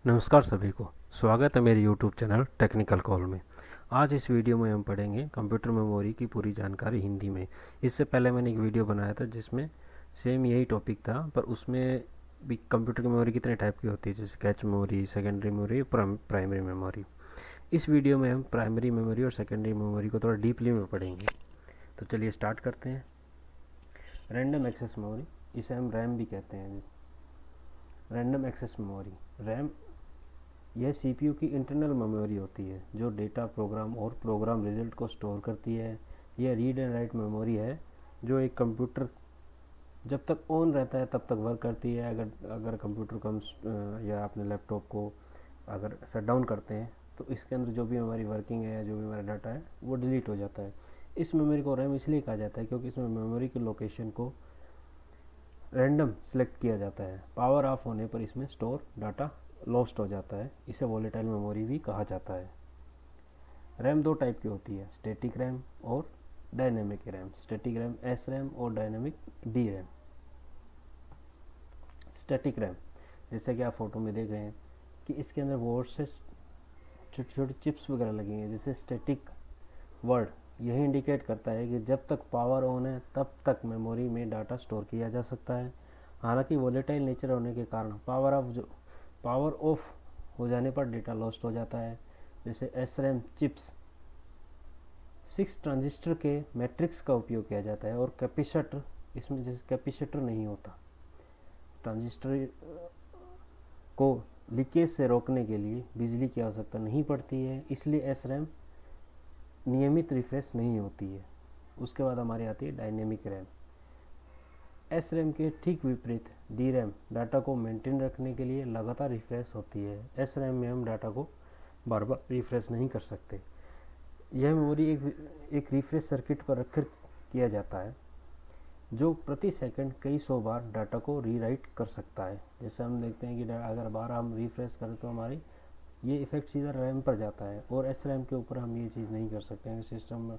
नमस्कार सभी को, स्वागत है मेरे YouTube चैनल टेक्निकल कॉल में। आज इस वीडियो में हम पढ़ेंगे कंप्यूटर मेमोरी की पूरी जानकारी हिंदी में। इससे पहले मैंने एक वीडियो बनाया था जिसमें सेम यही टॉपिक था, पर उसमें भी कंप्यूटर की मेमोरी कितने टाइप की होती है, जैसे cache memory, secondary memory, primary memory. इस वीडियो में हम प्राइमरी मेमोरी और सेकेंडरी मेमोरी को थोड़ा डीपली में पढ़ेंगे। तो चलिए स्टार्ट करते हैं। रैंडम एक्सेस मेमोरी, इसे हम रैम भी कहते हैं। रैंडम एक्सेस मेमोरी, रैम, यह सीपीयू की इंटरनल मेमोरी होती है जो डेटा, प्रोग्राम और प्रोग्राम रिजल्ट को स्टोर करती है। यह रीड एंड राइट मेमोरी है जो एक कंप्यूटर जब तक ऑन रहता है तब तक वर्क करती है। अगर कंप्यूटर को या अपने लैपटॉप को अगर शट डाउन करते हैं तो इसके अंदर जो भी हमारी वर्किंग है या जो भी हमारा डाटा है वो डिलीट हो जाता है। इस मेमोरी को रैम इसलिए कहा जाता है क्योंकि इसमें मेमोरी की लोकेशन को रैंडम सेलेक्ट किया जाता है। पावर ऑफ होने पर इसमें स्टोर डाटा लॉस्ट हो जाता है। इसे वॉलेटाइल मेमोरी भी कहा जाता है। रैम दो टाइप की होती है, स्टैटिक रैम और dynamic RAM. Static RAM S RAM और dynamic D RAM. Static RAM, जैसे कि आप फोटो में देख रहे हैं कि इसके अंदर वर्ड से छोटी छोटी चिप्स वगैरह लगी हैं, जैसे स्टैटिक वर्ड यही इंडिकेट करता है कि जब तक पावर ऑन है तब तक मेमोरी में डाटा स्टोर किया जा सकता है। हालांकि वॉलेटाइल नेचर होने के कारण पावर ऑफ हो जाने पर डेटा लॉस्ट हो जाता है। जैसे एस रैम चिप्स 6 ट्रांजिस्टर के मैट्रिक्स का उपयोग किया जाता है और कैपेसिटर, इसमें जैसे कैपेसिटर नहीं होता। ट्रांजिस्टर को लीकेज से रोकने के लिए बिजली की आवश्यकता नहीं पड़ती है, इसलिए एस रैम नियमित रिफ्रेश नहीं होती है। उसके बाद हमारी आती है डायनेमिक रैम। एस रैम के ठीक विपरीत डी रैम डाटा को मेंटेन रखने के लिए लगातार रिफ्रेश होती है। एस रैम में हम डाटा को बार बार रिफ्रेश नहीं कर सकते। यह मेमोरी एक रिफ्रेश सर्किट पर रखकर किया जाता है जो प्रति सेकंड कई सौ बार डाटा को रीराइट कर सकता है। जैसे हम देखते हैं कि अगर बार हम रिफ्रेश करें तो हमारी ये इफेक्ट सीधा रैम पर जाता है, और एस रैम के ऊपर हम ये चीज़ नहीं कर सकते हैं। सिस्टम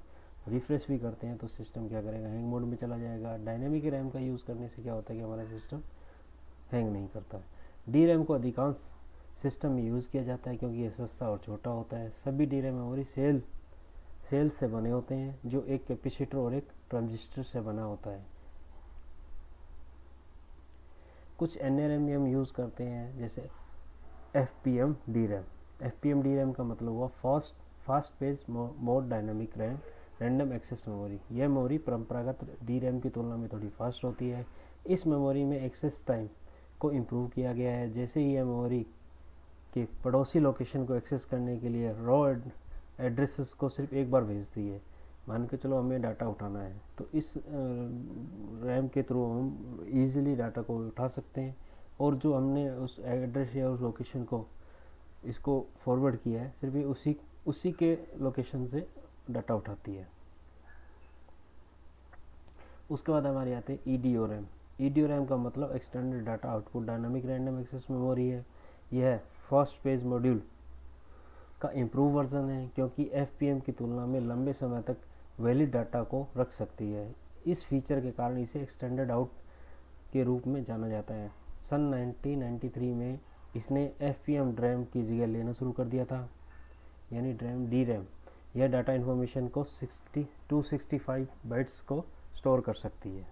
रिफ्रेश भी करते हैं तो सिस्टम क्या करेगा, हैंग मोड में चला जाएगा। डायनेमिक रैम का यूज़ करने से क्या होता है कि हमारा सिस्टम हैंग नहीं करता है। डी रैम को अधिकांश सिस्टम में यूज़ किया जाता है क्योंकि यह सस्ता और छोटा होता है। सभी डी रैम मेमोरी सेल से बने होते हैं जो एक कैपेसिटर और एक ट्रांजिस्टर से बना होता है। कुछ एन रैम हम यूज़ करते हैं, जैसे FPM DRAM। FPM DRAM का मतलब हुआ fast page mode dynamic RAM random access memory. यह मेमोरी परंपरागत DRAM की तुलना में थोड़ी फास्ट होती है। इस मेमोरी में एक्सेस टाइम को इम्प्रूव किया गया है। जैसे ही यह मेमोरी के पड़ोसी लोकेशन को एक्सेस करने के लिए रॉ एड्रेसेस को सिर्फ एक बार भेजती है। मान के चलो हमें डाटा उठाना है तो इस रैम के थ्रू हम इजीली डाटा को उठा सकते हैं, और जो हमने उस एड्रेस या उस लोकेशन को इसको फॉरवर्ड किया है सिर्फ ये उसी के लोकेशन से डाटा उठाती है। उसके बाद हमारी आते हैं EDO रैम। EDO रैम का मतलब extended data output dynamic random access memory है। यह फर्स्ट पेज मॉड्यूल का इम्प्रूव वर्जन है क्योंकि FPM की तुलना में लंबे समय तक वैलिड डाटा को रख सकती है। इस फीचर के कारण इसे एक्सटेंडेड आउट के रूप में जाना जाता है। सन 1993 में इसने FPM DRAM की जगह लेना शुरू कर दिया था, यानी DRAM। यह डाटा इन्फॉर्मेशन को 265 बाइट्स को स्टोर कर सकती है।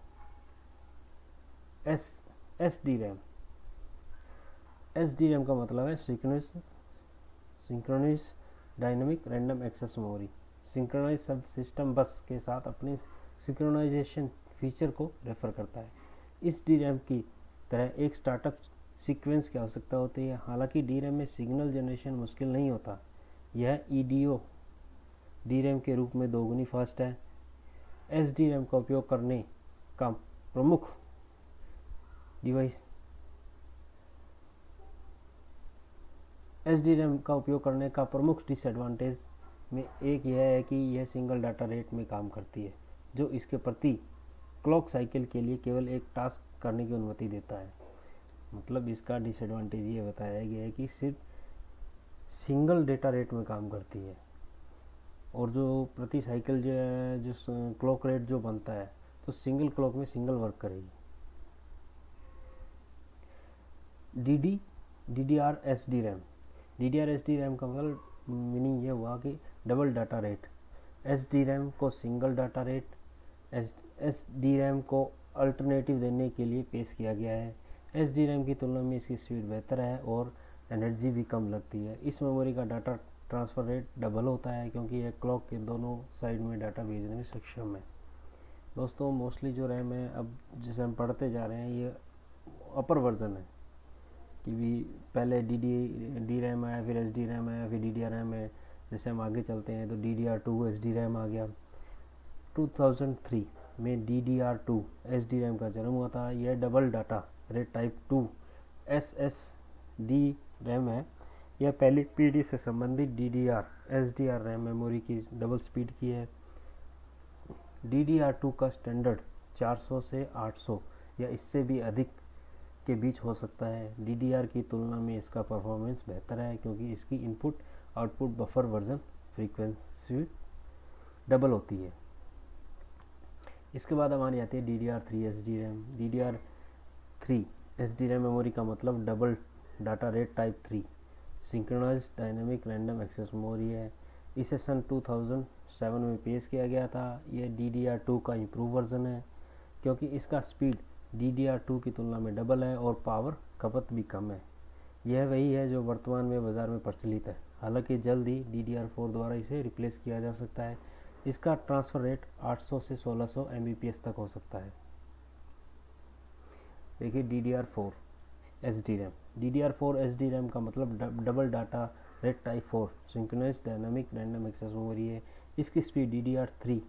SDRAM। SDRAM का मतलब है synchronize dynamic random access memory. Synchronize शब्द सिस्टम बस के साथ अपने सिंक्रोनाइजेशन फीचर को रेफर करता है। इस DRAM की तरह एक स्टार्टअप सीक्वेंस की आवश्यकता होती है। हालांकि DRAM में सिग्नल जनरेशन मुश्किल नहीं होता, यह EDO DRAM के रूप में दोगुनी फास्ट है। SDRAM का उपयोग करने का प्रमुख डिवाइस SDRAM का उपयोग करने का प्रमुख डिसएडवांटेज में एक यह है कि यह सिंगल डाटा रेट में काम करती है, जो इसके प्रति क्लॉक साइकिल के लिए केवल एक टास्क करने की अनुमति देता है। मतलब इसका डिसएडवांटेज ये बताया गया है कि सिर्फ सिंगल डेटा रेट में काम करती है, और जो प्रति साइकिल जो क्लॉक रेट जो बनता है तो सिंगल क्लॉक में सिंगल वर्क करेगी। DDR-SD RAM. DDR-SD रैम का मतलब मीनिंग ये हुआ कि double data rate. SD RAM को single data rate, SD RAM को अल्टरनेटिव देने के लिए पेश किया गया है। SD रैम की तुलना में इसकी स्पीड बेहतर है और एनर्जी भी कम लगती है। इस मेमोरी का डाटा ट्रांसफ़र रेट डबल होता है क्योंकि यह क्लॉक के दोनों साइड में डाटा भेजने में सक्षम है। दोस्तों मोस्टली जो रैम है अब जिसे हम पढ़ते जा रहे हैं ये अपर वर्जन है कि भी पहले डी रैम आया, फिर SD रैम आया, फिर DDR रैम है। जैसे हम आगे चलते हैं तो DDR2 SD रैम आ गया। 2003 में DDR2 SD रैम का जन्म हुआ था। यह double data rate type 2 SSD RAM है। यह पहली पीढ़ी से संबंधित DDR SDR रैम मेमोरी की डबल स्पीड की है। DDR2 का स्टैंडर्ड 400 से 800 या इससे भी अधिक के बीच हो सकता है। DDR की तुलना में इसका परफॉर्मेंस बेहतर है क्योंकि इसकी input output buffer version frequency double होती है। इसके बाद हमारी आती है DDR3 SD RAM. DDR3 SD RAM memory का मतलब double data rate type 3 synchronized dynamic random access memory है। इसे सन 2007 में पेश किया गया था। यह DDR2 का इम्प्रूव वर्जन है क्योंकि इसका स्पीड DDR2 की तुलना में डबल है और पावर खपत भी कम है। यह वही है जो वर्तमान में बाज़ार में प्रचलित है। हालांकि जल्द ही DDR4 द्वारा इसे रिप्लेस किया जा सकता है। इसका ट्रांसफ़र रेट 800 से 1600 Mbps तक हो सकता है। देखिए DDR4 SD RAM. DDR4 SD RAM का मतलब double data rate type 4 synchronized dynamic random access memory है। इसकी स्पीड DDR3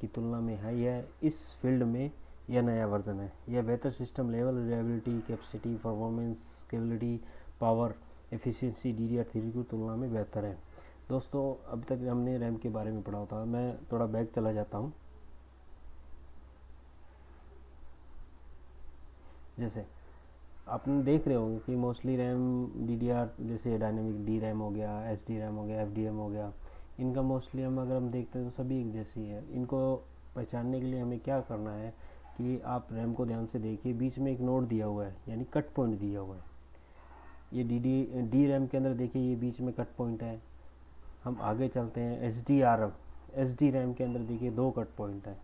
की तुलना में हाई है। इस फील्ड में यह नया वर्जन है। यह बेहतर system level reliability, capacity, performance, scalability, power efficiency DDR3 की तुलना में बेहतर है। दोस्तों अब तक हमने रैम के बारे में पढ़ा था। मैं थोड़ा बैक चला जाता हूँ। जैसे आपने देख रहे होंगे कि मोस्टली रैम DDR जैसे डायनेमिक डी रैम हो गया, SD रैम हो गया, FDM हो गया, इनका मोस्टली अगर हम देखते हैं तो सभी एक जैसी है। इनको पहचानने के लिए हमें क्या करना है कि आप रैम को ध्यान से देखिए, बीच में एक नोड दिया हुआ है यानी कट पॉइंट दिया हुआ है। ये डी रैम के अंदर देखिए ये बीच में कट पॉइंट है। हम आगे चलते हैं SD रैम के अंदर देखिए 2 कट पॉइंट है।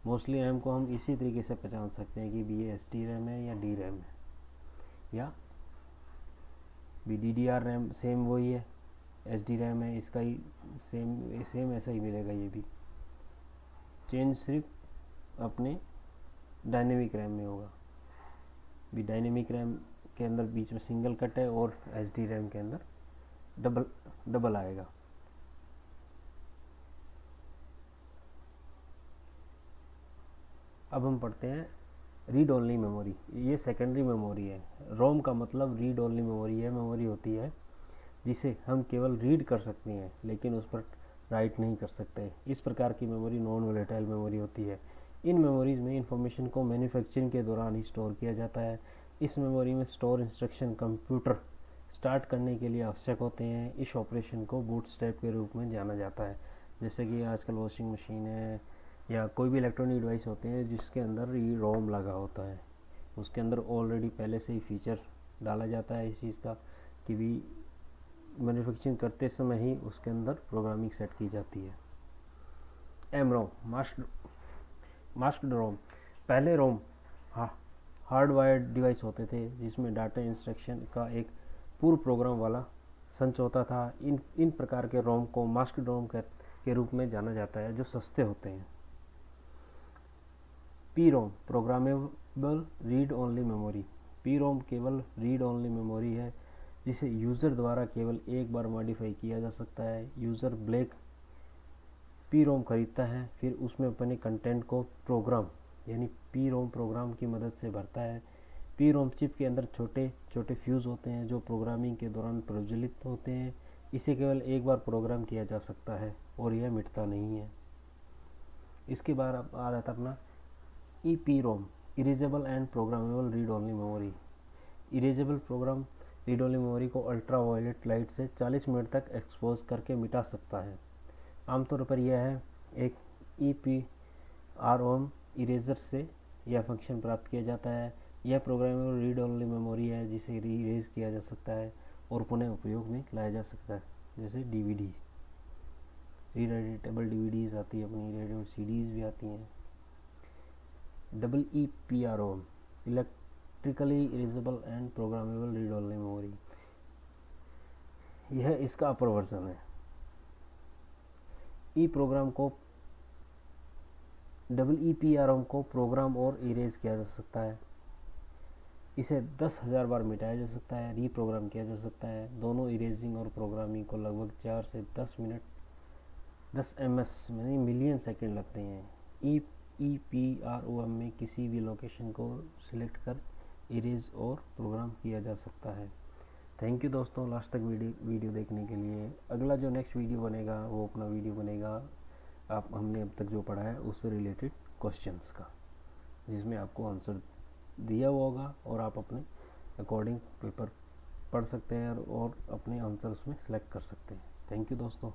मोस्टली रैम को हम इसी तरीके से पहचान सकते हैं कि ये SD रैम है या डी रैम है, या DDR रैम सेम वही है, SD रैम है, इसका ही सेम ऐसा ही मिलेगा। ये भी चेंज सिर्फ अपने डायनेमिक रैम में होगा। भी डायनेमिक रैम के अंदर बीच में सिंगल कट है और SD रैम के अंदर डबल आएगा। अब हम पढ़ते हैं रीड ओनली मेमोरी। ये सेकेंडरी मेमोरी है। रोम का मतलब रीड ओनली मेमोरी है। मेमोरी होती है जिसे हम केवल रीड कर सकते हैं लेकिन उस पर राइट नहीं कर सकते। इस प्रकार की मेमोरी नॉन वोलेटाइल मेमोरी होती है। इन मेमोरीज में इंफॉर्मेशन को मैन्युफैक्चरिंग के दौरान ही स्टोर किया जाता है। इस मेमोरी में स्टोर इंस्ट्रक्शन कंप्यूटर स्टार्ट करने के लिए आवश्यक होते हैं। इस ऑपरेशन को बूटस्ट्रैप के रूप में जाना जाता है। जैसे कि आजकल वॉशिंग मशीन है या कोई भी इलेक्ट्रॉनिक डिवाइस होते हैं जिसके अंदर ये रोम लगा होता है, उसके अंदर ऑलरेडी पहले से ही फीचर डाला जाता है इस चीज़ का कि भी मैन्युफैक्चरिंग करते समय ही उसके अंदर प्रोग्रामिंग सेट की जाती है। एमरोम मास्क्ड रोम। पहले रोम हार्डवायर्ड डिवाइस होते थे जिसमें डाटा इंस्ट्रक्शन का एक पूर्व प्रोग्राम वाला संच होता था। इन प्रकार के रोम को मास्क्ड रोम के रूप में जाना जाता है जो सस्ते होते हैं। PROM programmable read only memory. PROM केवल रीड ओनली मेमोरी है जिसे यूज़र द्वारा केवल एक बार मॉडिफाई किया जा सकता है। यूज़र ब्लैक PROM खरीदता है, फिर उसमें अपने कंटेंट को प्रोग्राम यानी PROM प्रोग्राम की मदद से भरता है। PROM चिप के अंदर छोटे छोटे फ्यूज़ होते हैं जो प्रोग्रामिंग के दौरान प्रज्वलित होते हैं। इसे केवल एक बार प्रोग्राम किया जा सकता है और यह मिटता नहीं है। इसके बाद अब आ जाता अपना EPROM erasable and programmable read only memory. Erasable program read only memory को अल्ट्रा वायलेट लाइट से 40 मिनट तक एक्सपोज करके मिटा सकता है। आमतौर पर यह है एक EPROM इरेजर से यह फंक्शन प्राप्त किया जाता है। यह प्रोग्रामेबल रीड ओनली मेमोरी है जिसे इरेज किया जा सकता है और पुनः उपयोग में लाया जा सकता है, जैसे डीवीडी, रीड एडिटेबल डीवीडीज आती है अपनी, रेडियो सीडीज़ भी आती हैं। EEPROM, electrically erasable and programmable read only memory, यह इसका अपर वर्जन है। EEPROM को प्रोग्राम और इरेज किया जा सकता है, इसे 10,000 बार मिटाया जा सकता है, रीप्रोग्राम किया जा सकता है। दोनों इरेजिंग और प्रोग्रामिंग को लगभग 4 से 10 मिनट 10 ms यानी मिलियन सेकंड लगते हैं। EEPROM में किसी भी लोकेशन को सिलेक्ट कर इरेज और प्रोग्राम किया जा सकता है। थैंक यू दोस्तों लास्ट तक वीडियो देखने के लिए। अगला जो नेक्स्ट वीडियो बनेगा वो अपना वीडियो बनेगा हमने अब तक जो पढ़ा है उससे रिलेटेड क्वेश्चंस का, जिसमें आपको आंसर दिया हुआ होगा और आप अपने अकॉर्डिंग पेपर पढ़ सकते हैं और अपने आंसर उसमें सेलेक्ट कर सकते हैं। थैंक यू दोस्तों।